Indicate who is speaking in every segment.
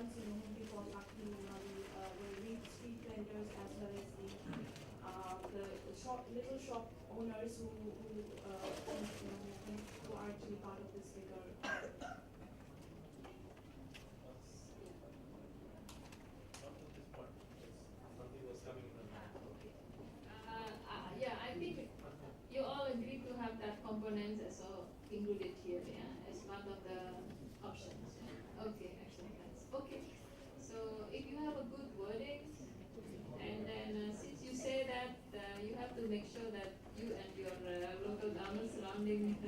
Speaker 1: once, we got lucky, the street vendors as well as the little shop owners who are actually part of this bigger.
Speaker 2: Something was coming in the mind.
Speaker 3: Yeah, I think you all agree to have that components as well included here, yeah, as part of the options. Yeah? Okay, excellent. Thanks. Okay, so if you have a good wording, and then since you say that you have to make sure that you and your local government surrounding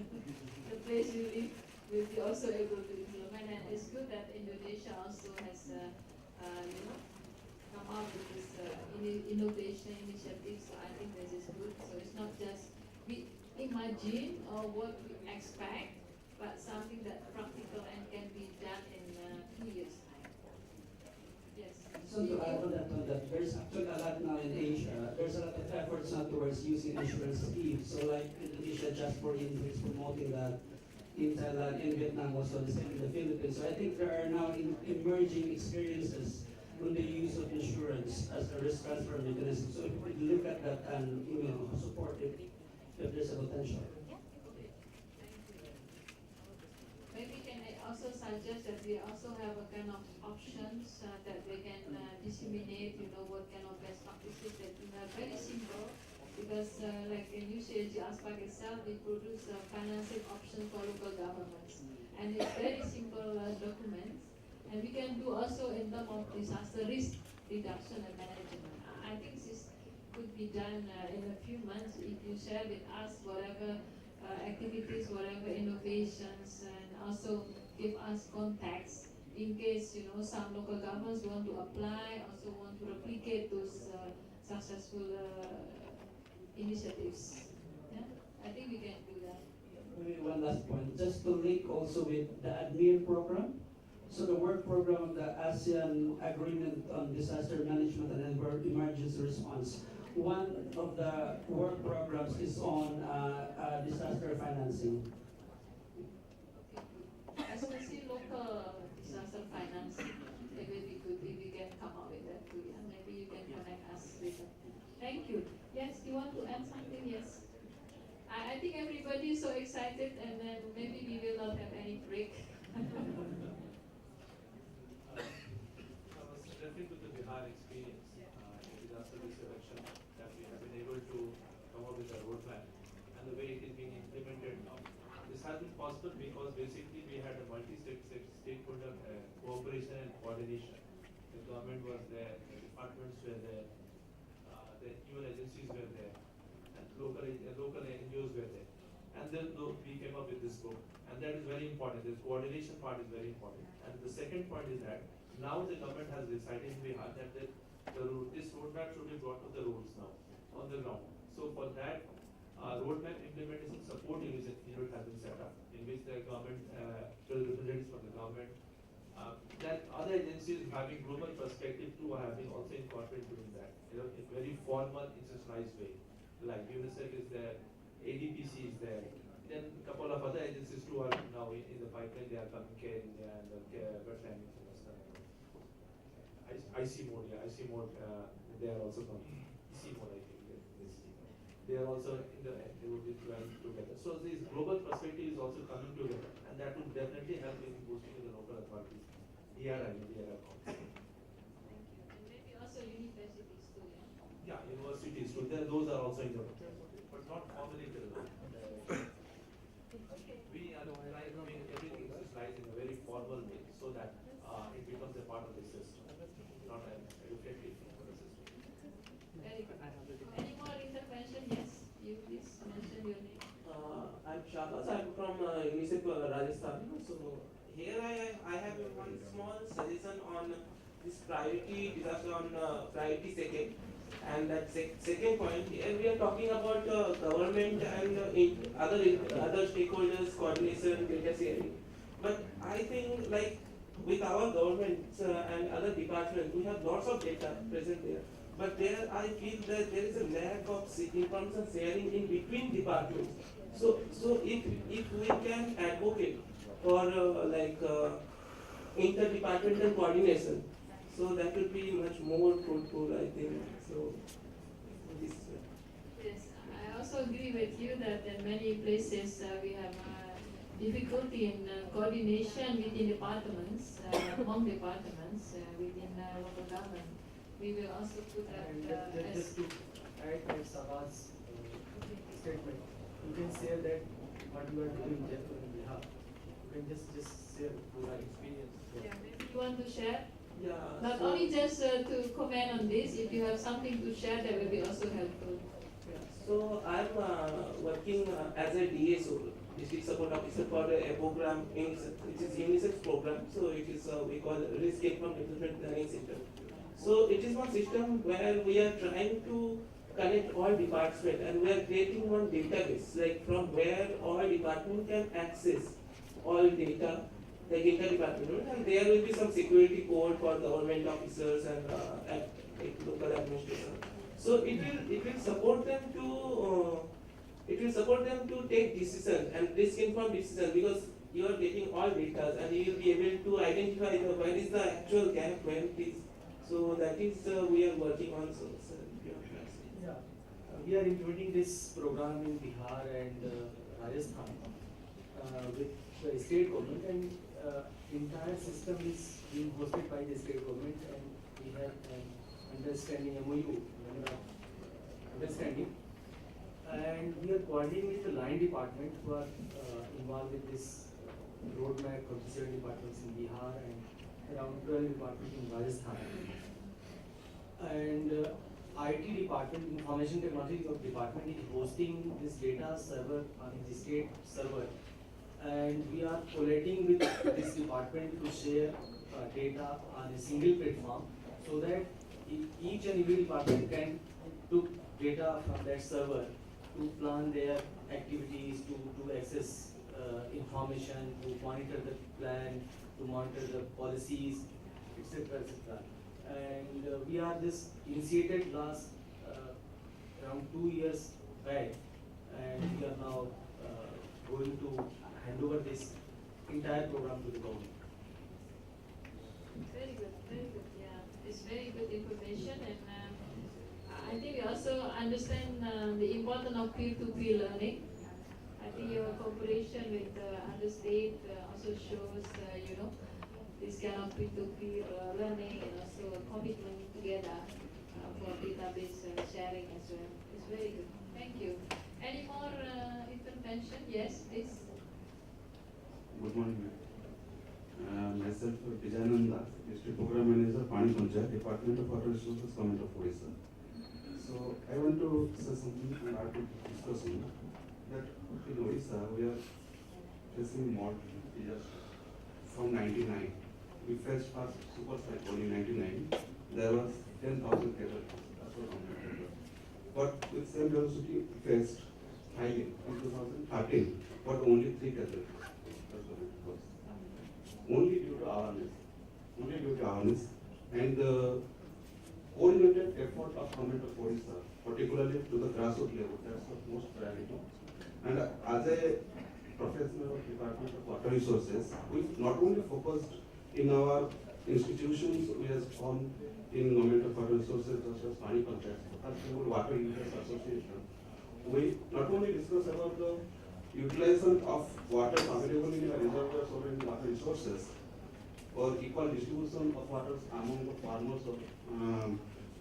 Speaker 3: the place you live will be also able to implement, and it's good that Indonesia also has, come up with this innovation initiative. So I think this is good. So it's not just we imagine or what we expect, but something that practical and can be done in 2 years' time. Yes.
Speaker 4: So to add on that, there's actually a lot now in Asia. There's a lot of efforts now towards using insurance schemes. So like Indonesia, just for is promoting that in Thailand, in Vietnam, also the same in the Philippines. So I think there are now emerging experiences on the use of insurance as a risk transfer mechanism. So if we look at that and support it if there's a potential.
Speaker 3: Maybe can I also suggest that we also have a kind of options that we can disseminate, what kind of best practices that are very simple, because like in UCLG ASPAC itself, we produce financing options for local governments. And it's very simple documents. And we can do also in terms of disaster risk reduction and management. I think this could be done in a few months if you share with us whatever activities, whatever innovations, and also give us contacts in case some local governments want to apply, also want to replicate those successful initiatives. Yeah, I think we can do that.
Speaker 4: Maybe one last point, just to link also with the ADMIR program. So the work program of the ASEAN Agreement on Disaster Management and Emergency Response, one of the work programs is on disaster financing.
Speaker 3: Okay, especially local disaster financing, it will be good if we can come up with that too. Yeah? Maybe you can connect us with that. Thank you. Yes, you want to add something? Yes. I think everybody is so excited, and then maybe we will not have any break.
Speaker 2: I was referring to the Bihar experience in disaster risk reduction, that we have been able to come up with a roadmap and the way it is being implemented now. This has been possible because basically we had a multi-stakeholder cooperation and coordination. The government was there, the departments were there, the UN agencies were there, and local NGOs were there. And then we came up with this book, and that is very important. This coordination part is very important. And the second point is that now the government has decided in Bihar that this roadmap should be brought to the roads now, on the ground. So for that, roadmap implementation support unit has been set up, in which the government, representatives from the government, that other agencies having global perspective too have been also incorporated in that, in a very formal, institutionalized way. Like UNICEF is there, ADPC is there, then a couple of other agencies too are now in the pipeline. They are coming, Care India and Wetland International. IC Mode, they are also coming. EC Mode, I think. They are also they will be trying together. So this global perspective is also coming together, and that will definitely help in boosting the local authorities. DRI.
Speaker 3: Thank you. And maybe also universities too, yeah?
Speaker 2: Yeah, universities too. Those are also in the but not formally developed. We are trying to make everything socialized in a very formal way, so that it becomes a part of the system, not a reflective of the system.
Speaker 3: Very good. Any more intervention? Yes, you please mention your name.
Speaker 5: I'm Shahbaz. I'm from UNICEF Rajasthan. So here I have one small suggestion on this priority disaster on priority second. And that second point, here we are talking about government and other stakeholders coordination, data sharing. But I think like with our government and other departments, we have lots of data present there. But there I feel that there is a lack of information sharing in between departments. So if we can advocate for interdepartmental coordination. So that will be much more fruitful, I think. So this.
Speaker 3: Yes, I also agree with you that in many places we have difficulty in coordination within departments, among departments within local government. We will also put that
Speaker 6: And
Speaker 3: as
Speaker 6: just to add Sabah's statement, you can say that what you are doing just on behalf. You can just share your experience.
Speaker 3: yeah, maybe you want to share?
Speaker 5: Yeah.
Speaker 3: Not
Speaker 5: so-
Speaker 3: only just to comment on this, if you have something to share, that will be also helpful.
Speaker 5: Yeah. So I'm working as a DSO, District Support Officer for a program, which is UNICEF program. So it is we call Risk Informed Development Planning System. So it is one system where we are trying to connect all departments and we are creating one database, like from where all department can access all data, like interdepartmental, and there will be some security code for government officers and like local administration. So it will support them to take decision and risk informed decision, because you are getting all data and you will be able to identify where is the actual gap, where it is. So that is we are working on. So
Speaker 6: Yeah, we are implementing this program in Bihar and Rajasthan with the state government, and entire system is being hosted by the state government, and we have an understanding MOU, memorandum of understanding, and we are coordinating with the line department who are involved with this roadmap of 7 departments in Bihar and around 12 departments in Rajasthan. And IT department, information technology department is hosting this data server on the state server, and we are collating with this department to share data on a single platform, so that each and every department can took data from that server to plan their activities, to access information, to monitor the plan, to monitor the policies, etc., etc. And we are just initiated last around 2 years back, and we are now going to hand over this entire program to the government.
Speaker 3: Very good, yeah. It's very good information, and I think we also understand the importance of peer-to-peer learning. I think your cooperation with other state also shows, this kind of peer-to-peer learning and also commitment together for database sharing as well. It's very good. Thank you. Any more intervention? Yes, please.
Speaker 7: Good morning, ma'am. Myself, Vijayananda, District Program Manager, Pani Panchayat, Department of Water Resources, Government of Odisha. So I want to say something and add to discussion that in Odisha we are facing more disaster from 99. We faced first super cyclone in 99. There was 10,000 casualties. That's what government. But with same velocity we faced Thailand in 2013, but only 3 casualties. That's what it was. Only due to awareness and the coordinated effort of government of Odisha, particularly to the grassroots level. That's the most priority. And as a professional of Department of Water Resources, we not only focused in our institutions, we have formed in Government of Water Resources such as Pani Panchayat, Water Users Association. We not only discuss about the utilization of water available in the reservoirs or in water resources, or equal distribution of water among the farmers or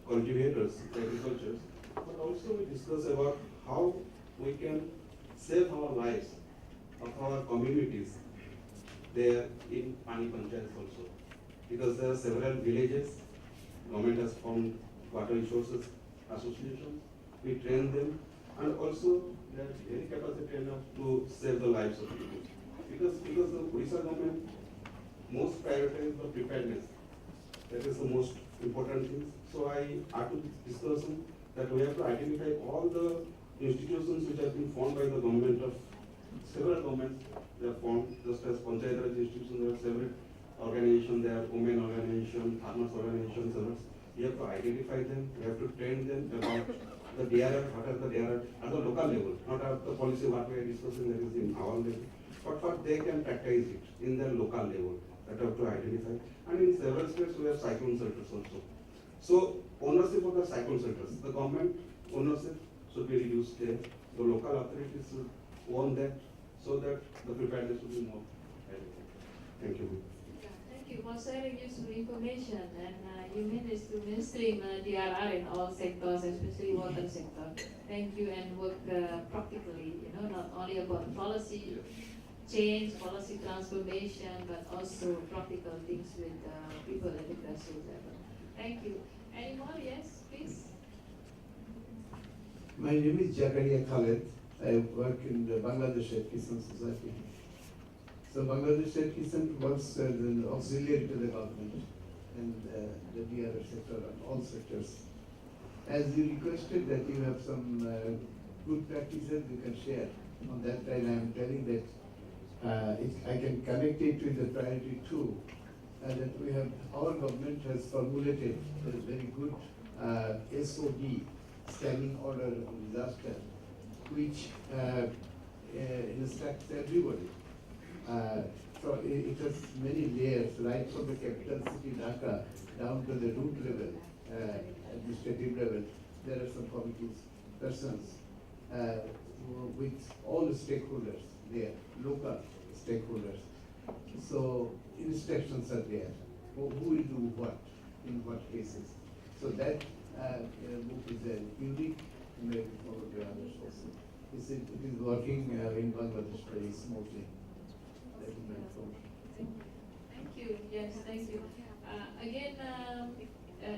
Speaker 7: cultivators, agriculture, but also we discuss about how we can save our lives of our communities there in Pani Panchayats also. Because there are several villages, government has formed water resources associations, we train them, and also they are very capacity enough to save the lives of people. Because the Odisha government most prioritize the preparedness. That is the most important thing. So I had to discuss that we have to identify all the institutions which have been formed by the government of several governments. They are formed just as Panchayat Raj institutions. There are several organizations. There are women organizations, farmers organizations. We have to identify them. We have to train them about the DRR, what are the DRR at the local level, not at the policy what we are discussing that is in our level, but what they can practice it in their local level. that we have to identify. And in several states we have cyclone shelters also. So ownership of the cyclone shelters, the government ownership should be reduced there. The local authorities should own that so that the preparedness will be more adequate. Thank you.
Speaker 3: Thank you for sharing useful information, and you managed to mainstream DRR in all sectors, especially water sector. Thank you, and work practically, not only about policy change, policy transformation, but also practical things with people at the grassroots level. Thank you. Any more? Yes, please.
Speaker 8: My name is Jakaria Khaled. I work in the Bangladesh Red Crescent Society. So Bangladesh Red Crescent works as an auxiliary to the government and the DRR sector and all sectors. As you requested that you have some good practices you can share, on that time I am telling that I can connect it with the priority 2, that we have, our government has formulated a very good SOD, standing order on disaster, which instructs everybody. So it has many layers, right from the capital city Dhaka down to the root level, administrative level. There are some committees, persons with all the stakeholders there, local stakeholders. So instructions are there. Who will do what, in what cases. So that book is unique, maybe for the others also. It is working in Bangladesh very smoothly. That is my information.
Speaker 3: Thank you. Yes, thank you. Again,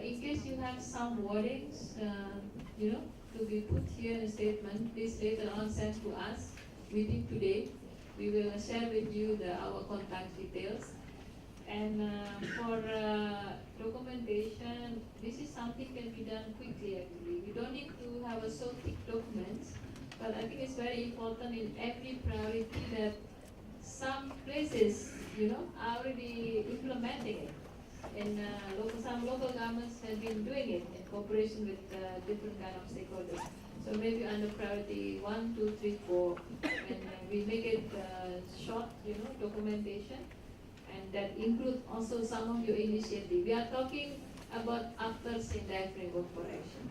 Speaker 3: in case you have some wordings, to be put here in a statement, please later on send to us within today. We will share with you our contact details. And for documentation, this is something can be done quickly actually. We don't need to have a so thick documents, but I think it's very important in every priority that some places, are already implementing it. And some local governments have been doing it in cooperation with different kind of stakeholders. So maybe under priority 1, 2, 3, 4, and we make it short, documentation, and that include also some of your initiative. We are talking about after Sendai framework for action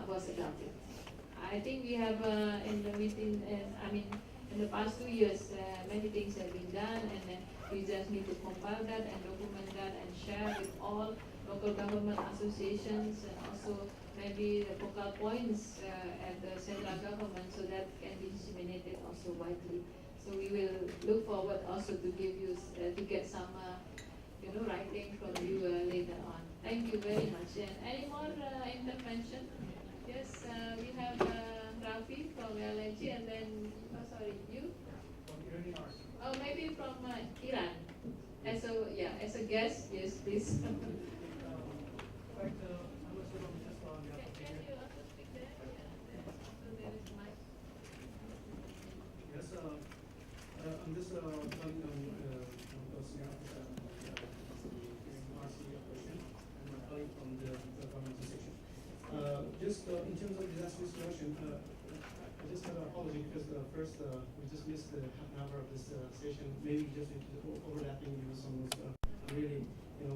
Speaker 3: was adopted. I think we have in the past 2 years, many things have been done, and we just need to compile that and document that and share with all local government associations and also maybe the focal points at the central government so that can be disseminated also widely. So we will look forward also to give you, to get some, writing from you later on. Thank you very much. And any more intervention? Yes, we have Rafi from LNG and then, you?
Speaker 9: From Iranian Arts.
Speaker 3: Oh, maybe from Iran. As a guest, yes, please.
Speaker 9: In fact, I was just on the
Speaker 3: Can you also speak there? So there is mic.
Speaker 9: Yes, I'm just calling on RC operation and my colleague from the government section. Just in terms of disaster risk reduction, I just have an apology because first we just missed the half an hour of this session. Maybe just overlapping some of those. I'm really,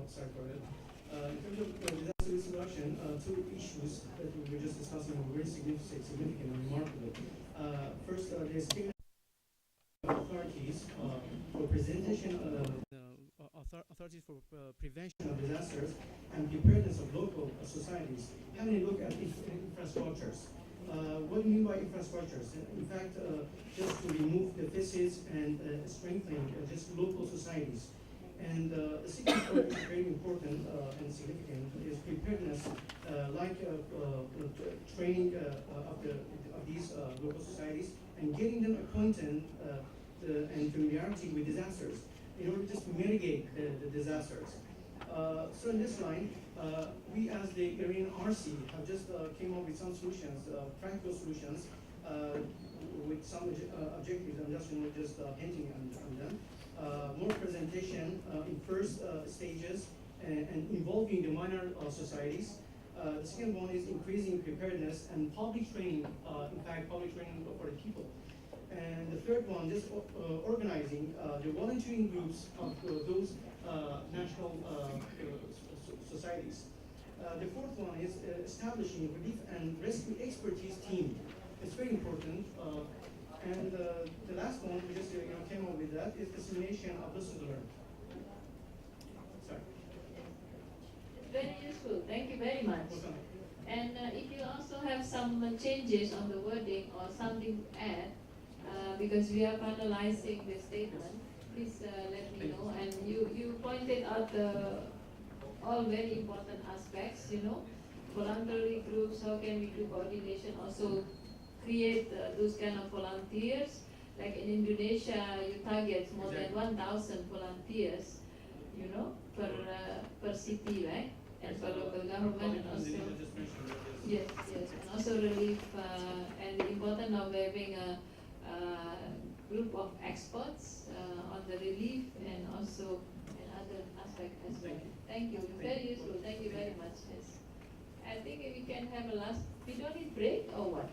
Speaker 9: sorry for it. In terms of disaster risk reduction, 2 issues that we were just discussing are very significant and remarkable. First, there's authorities for presentation authorities for prevention of disasters and preparedness of local societies. Having a look at infrastructures. What do you mean by infrastructures? In fact, just to remove deficits and strengthen just local societies. And the second point is very important and significant is preparedness, like training of these local societies and getting them acquainted and familiarity with disasters in order just to mitigate the disasters. So in this line, we as the Iranian RC have just came up with some solutions, practical solutions, with some objectives. I'm just hinting on them. More presentation in first stages and involving the minor societies. The second one is increasing preparedness and public training, in fact, public training for the people. And the third one, just organizing the volunteering groups of those national societies. The fourth one is establishing relief and rescue expertise team. It's very important. And the last one, we just came up with that, is dissemination of lessons learned. Sorry.
Speaker 3: Very useful. Thank you very much.
Speaker 9: Welcome.
Speaker 3: And if you also have some changes on the wording or something to add, because we are finalizing the statement, please let me know. And you pointed out all very important aspects, voluntary groups, how can we do coordination, also create those kind of volunteers. Like in Indonesia, you target more than 1,000 volunteers, per city, right? And for local government, and also yes, and also relief and the importance of having a group of experts on the relief and also another aspect as well. Thank you. Very useful. Thank you very much. Yes. I think we can have a last. We don't need break or what?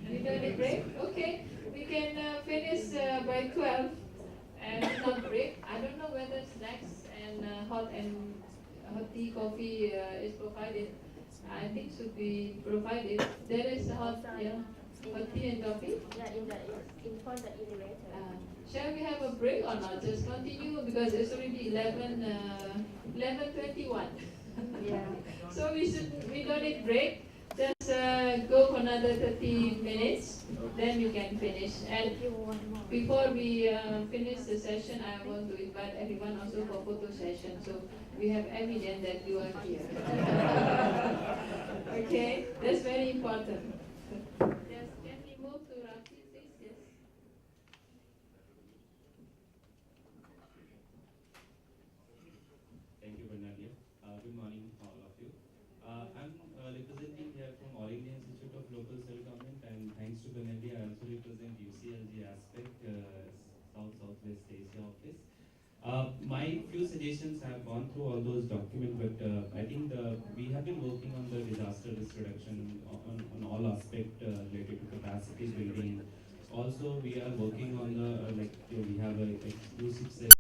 Speaker 3: We don't need break. Okay. We can finish by 12 and without break. I don't know whether snacks and hot tea, coffee is provided. I think should be provided. There is hot tea and coffee.
Speaker 10: Yeah, in front of the elevator.
Speaker 3: Shall we have a break or not? Just continue because it's already 11:21.
Speaker 10: Yeah.
Speaker 3: So we don't need break. Just go for another 30 minutes, then you can finish. And
Speaker 10: If you want more.
Speaker 3: before we finish the session, I want to invite everyone also for photo session. So we have evidence that you are here. Okay, that's very important. Yes, can we move to Rafi, please? Yes.
Speaker 11: Thank you, Bernardia. Good morning, all of you. I'm representing here from All India Institute of Local Self-Government, and thanks to Bernardia, I also represent UCLG Aspect, South-Southwest Asia office. My few suggestions have gone through all those documents, but I think we have been working on the disaster risk reduction on all aspects related to capacity building. Also, we are working on the we have a exclusive set